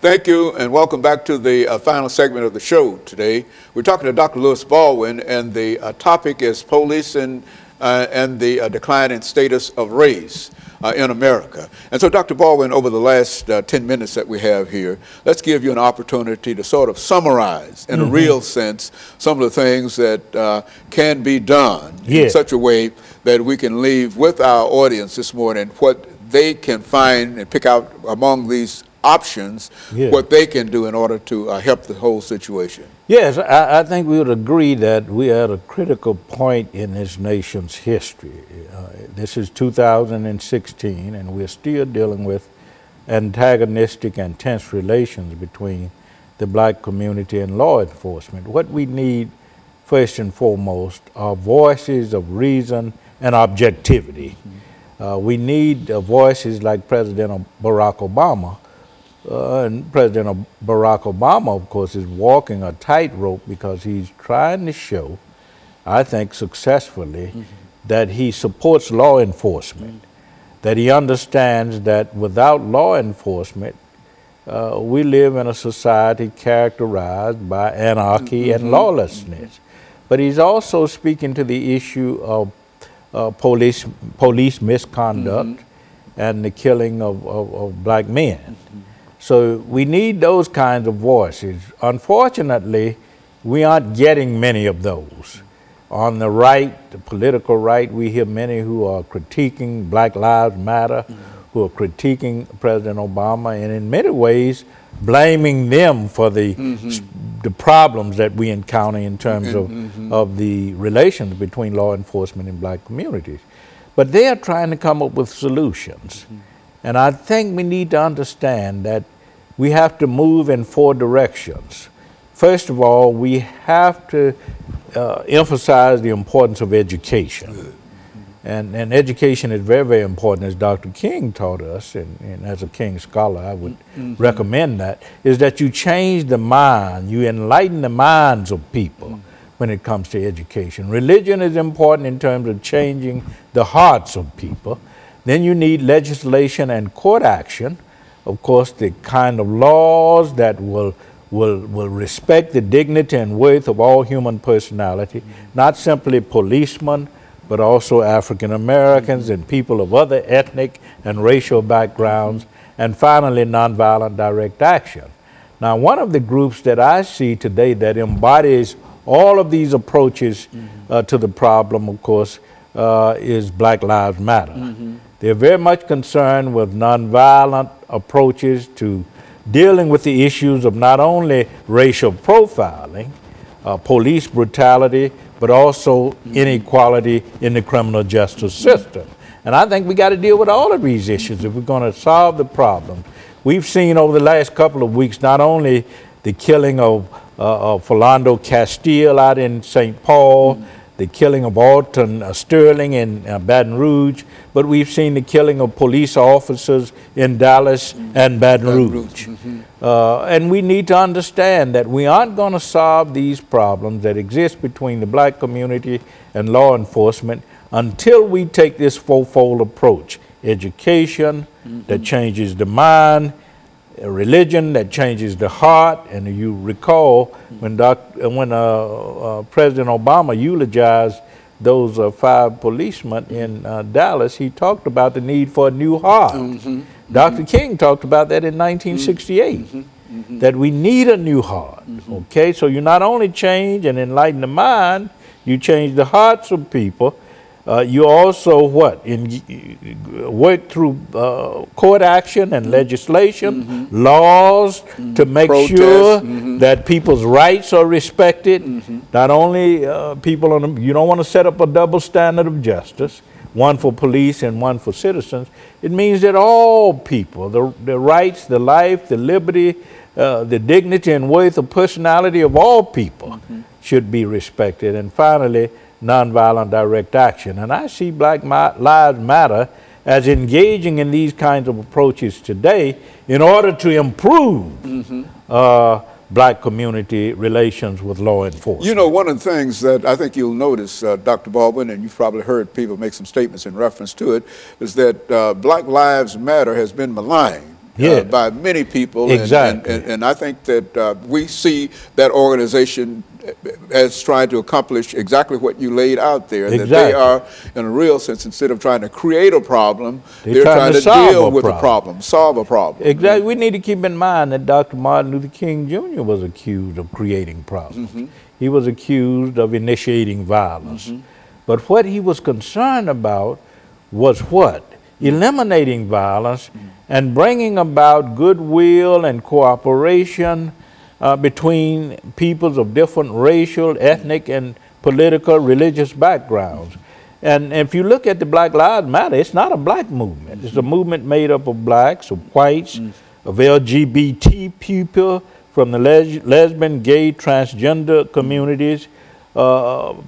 Thank you, and welcome back to the final segment of the show today. We're talking to Dr. Lewis Baldwin, and the topic is police and the decline in status of race in America. And so, Dr. Baldwin, over the last 10 minutes that we have here, let's give you an opportunity to sort of summarize, in a real sense, some of the things that can be done in such a way that we can leave with our audience this morning what they can find and pick out among these options, what they can do in order to help the whole situation. Yes, I think we would agree that we are at a critical point in this nation's history. This is 2016, and we're still dealing with antagonistic and tense relations between the black community and law enforcement. What we need, first and foremost, are voices of reason and objectivity. We need voices like President Barack Obama. And President Barack Obama, of course, is walking a tightrope because he's trying to show, I think successfully, that he supports law enforcement, that he understands that without law enforcement, we live in a society characterized by anarchy and lawlessness. But he's also speaking to the issue of police misconduct and the killing of black men. So we need those kinds of voices. Unfortunately, we aren't getting many of those. On the right, the political right, we hear many who are critiquing Black Lives Matter, who are critiquing President Obama, and in many ways blaming them for the problems that we encounter in terms of the relations between law enforcement and black communities. But they are trying to come up with solutions. And I think we need to understand that we have to move in 4 directions. First of all, we have to emphasize the importance of education. And education is very, very important, as Dr. King taught us, and as a King scholar, I would recommend that, is that you change the mind, you enlighten the minds of people when it comes to education. Religion is important in terms of changing the hearts of people. Then you need legislation and court action, of course, the kind of laws that will respect the dignity and worth of all human personality, not simply policemen, but also African Americans and people of other ethnic and racial backgrounds, and finally, nonviolent direct action. Now, one of the groups that I see today that embodies all of these approaches to the problem, of course, is Black Lives Matter. They're very much concerned with nonviolent approaches to dealing with the issues of not only racial profiling, police brutality, but also inequality in the criminal justice system. And I think we got to deal with all of these issues if we're going to solve the problem. We've seen over the last couple of weeks not only the killing of Philando Castile out in St. Paul, the killing of Alton Sterling in Baton Rouge, but we've seen the killing of police officers in Dallas and Baton Rouge. And we need to understand that we aren't going to solve these problems that exist between the black community and law enforcement until we take this fourfold approach: education that changes the mind, a religion that changes the heart. And you recall when President Obama eulogized those 5 policemen in Dallas, he talked about the need for a new heart. Dr. King talked about that in 1968, that we need a new heart. Okay, so you not only change and enlighten the mind, you change the hearts of people. You also work through court action and legislation, laws to make sure that people's rights are respected. Not only people on you don't want to set up a double standard of justice, one for police and one for citizens. It means that all people, the rights, the life, the liberty, the dignity and worth of personality of all people should be respected. And finally, nonviolent direct action. And I see Black Lives Matter as engaging in these kinds of approaches today in order to improve black community relations with law enforcement. You know, one of the things that I think you'll notice, Dr. Baldwin, and you've probably heard people make some statements in reference to it, is that Black Lives Matter has been maligned Yeah. by many people. Exactly. And I think that we see that organization as trying to accomplish exactly what you laid out there. Exactly. That they are, in a real sense, instead of trying to create a problem, they're trying to solve deal with a problem, solve a problem. Exactly. We need to keep in mind that Dr. Martin Luther King Jr. was accused of creating problems. He was accused of initiating violence. But what he was concerned about was what? Eliminating violence and bringing about goodwill and cooperation between peoples of different racial, ethnic, and political, religious backgrounds. And if you look at the Black Lives Matter, it's not a black movement. It's a movement made up of blacks, of whites, of LGBT people, from the lesbian, gay, transgender communities,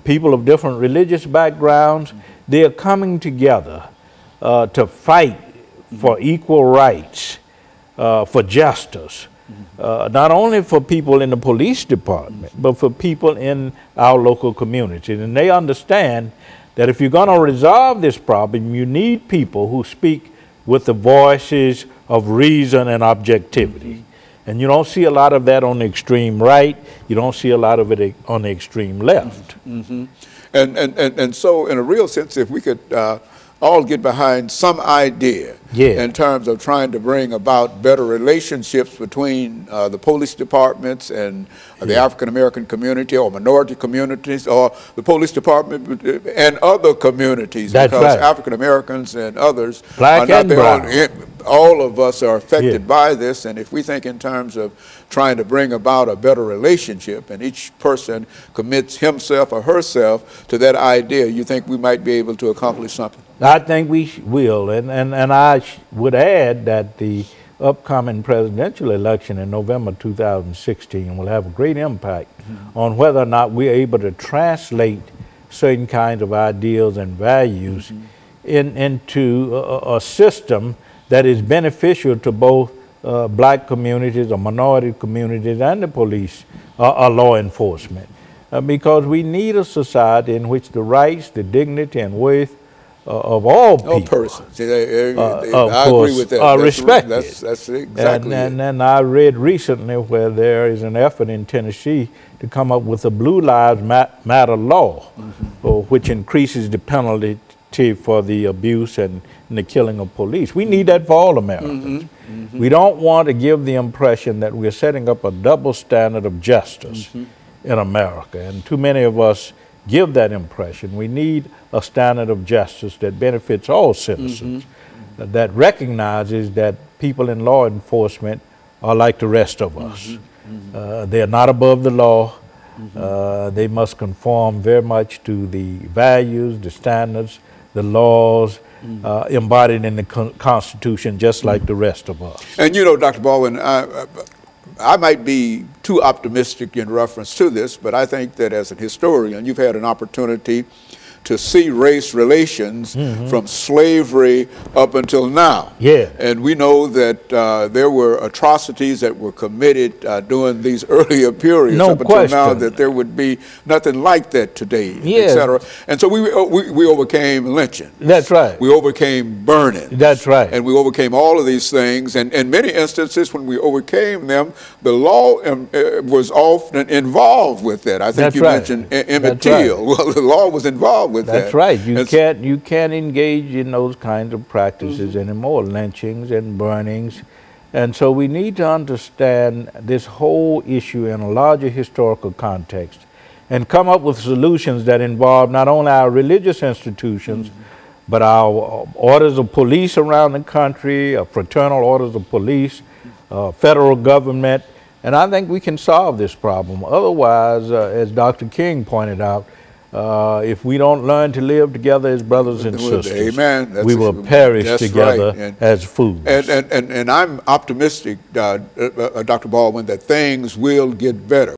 people of different religious backgrounds. They are coming together to fight for equal rights, for justice. Not only for people in the police department, but for people in our local communities. And they understand that if you're going to resolve this problem, you need people who speak with the voices of reason and objectivity. And you don't see a lot of that on the extreme right. You don't see a lot of it on the extreme left. And so, in a real sense, if we could all get behind some idea in terms of trying to bring about better relationships between the police departments and the African American community or minority communities, or the police department and other communities. That's because right. African Americans and others Black are and not brown. the only, all of us are affected by this, and if we think in terms of trying to bring about a better relationship and each person commits himself or herself to that idea, you think we might be able to accomplish something? I think we will, and I would add that the upcoming presidential election in November 2016 will have a great impact on whether or not we're able to translate certain kinds of ideals and values into a system that is beneficial to both black communities or minority communities and the police or law enforcement. Because we need a society in which the rights, the dignity, and worth of all people, persons. I agree with that. Are respected. That's exactly it. And I read recently where there is an effort in Tennessee to come up with a Blue Lives Matter law, which increases the penalty for the abuse and the killing of police. We need that for all Americans. We don't want to give the impression that we're setting up a double standard of justice in America, and too many of us give that impression. We need a standard of justice that benefits all citizens, that recognizes that people in law enforcement are like the rest of us. They are not above the law. They must conform very much to the values, the standards, the laws embodied in the Constitution, just like the rest of us. And you know, Dr. Baldwin, I might be too optimistic in reference to this, but I think that as a historian, you've had an opportunity to see race relations from slavery up until now. And we know that there were atrocities that were committed during these earlier periods up until now, that there would be nothing like that today, etc. And so we overcame lynching. That's right. We overcame burning. That's right. And we overcame all of these things. And in many instances, when we overcame them, the law was often involved with that. I think you mentioned Emmett Till. Well, the law was involved with that. That's right. You can't engage in those kinds of practices anymore, lynchings and burnings. And so we need to understand this whole issue in a larger historical context and come up with solutions that involve not only our religious institutions, but our orders of police around the country, fraternal orders of police, federal government. And I think we can solve this problem. Otherwise, as Dr. King pointed out, if we don't learn to live together as brothers and sisters, we will perish together as fools. And I'm optimistic, Dr. Baldwin, that things will get better.